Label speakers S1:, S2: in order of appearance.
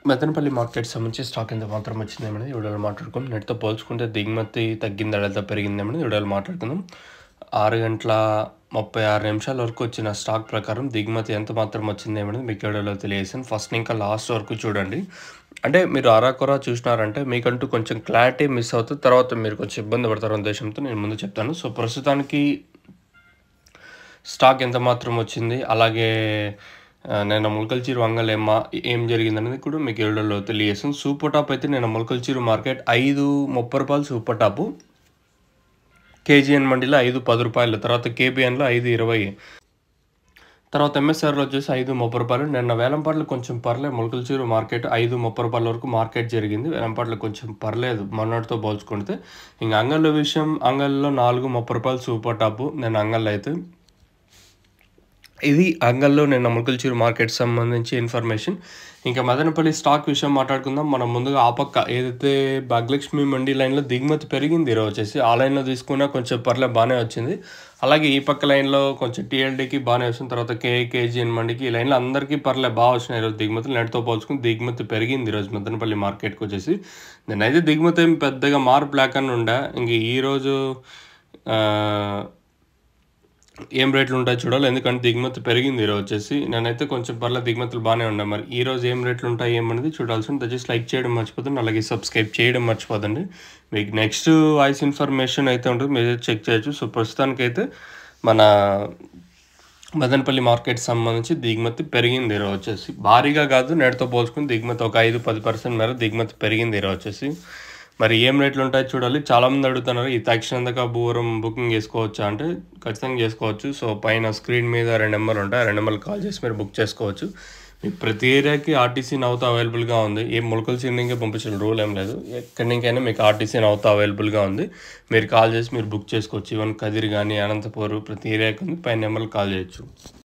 S1: Madanapalle market సంబంధించి stock ఎంత మాత్రం వచ్చిందేమని వీడియోలో మాట్లాడుకుందాం. నెట్తో పోల్చుకుంటే దిగుమతి తగ్గిందా లేదా పెరిగిందేమని వీడియోలో మాట్లాడుకుందాం. 6:36 వరకు వచ్చిన స్టాక్ ప్రకారం దిగుమతి ఎంత మాత్రం వచ్చిందేమని మీకు వీడియోలో తెలియజేసాను. ఫస్ట్ ఇంకా లాస్ట్ వరకు చూడండి. అంటే మీరు అరాకొరా చూసినారంటే మీకంటూ కొంచెం క్లారిటీ మిస్ అవుతుంది. తర్వాత మీరు కొంచెం ఇబ్బంది పడతారు ఉద్దేశంతో నేను ముందు చెప్తాను. సో ప్రస్తుతానికి స్టాక్ ఎంత మాత్రం వచ్చింది, అలాగే నేను మొలకల్చీరు వంగల్ ఏం జరిగిందనేది కూడా మీకు వీడియోలో తెలియజేస్తాను. సూపర్ టాప్ అయితే నేను మొలకల్చీరు మార్కెట్ 5.30 రూపాయలు సూపర్ టాపు, కేజీఎన్ మండీలో 5.10 రూపాయలు, తర్వాత కేబిఎన్లో 5.20, తర్వాత ఎంఎస్ఆర్లో వచ్చేసి 5.30 రూపాయలు. నిన్న వేలంపాట్లు కొంచెం పర్లేదు, మొలకల్చీరు మార్కెట్ 5.30 రూపాయల వరకు మార్కెట్ జరిగింది. వేలంపాట్లు కొంచెం పర్లేదు మొన్నటితో పోల్చుకుంటే. ఇంకా అంగల్లో విషయం, అంగల్లో 4.30 రూపాయలు సూపర్ టాపు నేను అంగల్లో అయితే. ఇది అంగల్లో నేను మొలకల్చీరు మార్కెట్ సంబంధించి ఇన్ఫర్మేషన్. ఇంకా మదనపల్లి స్టాక్ విషయం మాట్లాడుకుందాం. మనం ముందుగా ఆ పక్క ఏదైతే భాగ్యలక్ష్మి మండీ లైన్లో దిగుమతి పెరిగింది ఈరోజు వచ్చేసి, ఆ లైన్లో తీసుకున్నా కొంచెం బాగానే వచ్చింది. అలాగే ఈ పక్క లైన్లో కొంచెం టీఎల్డీకి బాగానే వచ్చింది. తర్వాత కేజీఎన్ మండికి ఈ లైన్లో అందరికీ బాగా వచ్చినాయి ఈరోజు దిగుమతులు. నెట్తో పోల్చుకుని దిగుమతి పెరిగింది ఈరోజు మదనపల్లి మార్కెట్కి వచ్చేసి. నేనైతే దిగుమతి ఏం పెద్దగా మార్పు లేకుండా ఉండే. ఇంక ఈరోజు ఏం రేట్లు ఉంటాయి చూడాలి, ఎందుకంటే దిగుమతి పెరిగింది ఈరోజు వచ్చేసి. నేనైతే కొంచెం దిగుమతులు బాగానే ఉన్నాయి. మరి ఈరోజు ఏం రేట్లు ఉంటాయి ఏమనేది చూడాల్సి ఉంటుంది. దయచేసి లైక్ చేయడం మర్చిపోతుంది, అలాగే సబ్స్క్రైబ్ చేయడం మర్చిపోదండి. మీకు నెక్స్ట్ వాయిస్ ఇన్ఫర్మేషన్ అయితే ఉంటుంది, మీరు చెక్ చేయొచ్చు. సో ప్రస్తుతానికైతే మన మదనపల్లి మార్కెట్ సంబంధించి దిగుమతి పెరిగింది ఈరోజు వచ్చేసి. భారీగా కాదు, నేటితో పోల్చుకుని దిగుమతి ఒక 5-10% మేర దిగుమతి పెరిగింది ఈరోజు వచ్చేసి. మరి ఏం రేట్లు ఉంటాయో చూడాలి. చాలామంది అడుగుతున్నారు ఈ తక్షణంగా బూరం బుకింగ్ చేసుకోవచ్చా అంటే ఖచ్చితంగా చేసుకోవచ్చు. సో పైన స్క్రీన్ మీద 2 నెంబర్లు ఉంటాయి, ఆ 2 నెంబర్లు కాల్ చేసి మీరు బుక్ చేసుకోవచ్చు. మీకు ప్రతి ఏరియాకి ఆర్టీసీ నౌతో అవైలబుల్గా ఉంది. ఏ మొలకల్చీరుకే పంపించిన రూల్ ఏం లేదు, ఎక్కడి నుంకైనా మీకు ఆర్టీసీ నౌతో అవైలబుల్గా ఉంది. మీరు కాల్ చేసి మీరు బుక్ చేసుకోవచ్చు. ఈవెన్ కదిరి కానీ అనంతపూర్ ప్రతి ఏరియాకి ఉంది, పైన నెంబర్లు కాల్ చేయొచ్చు.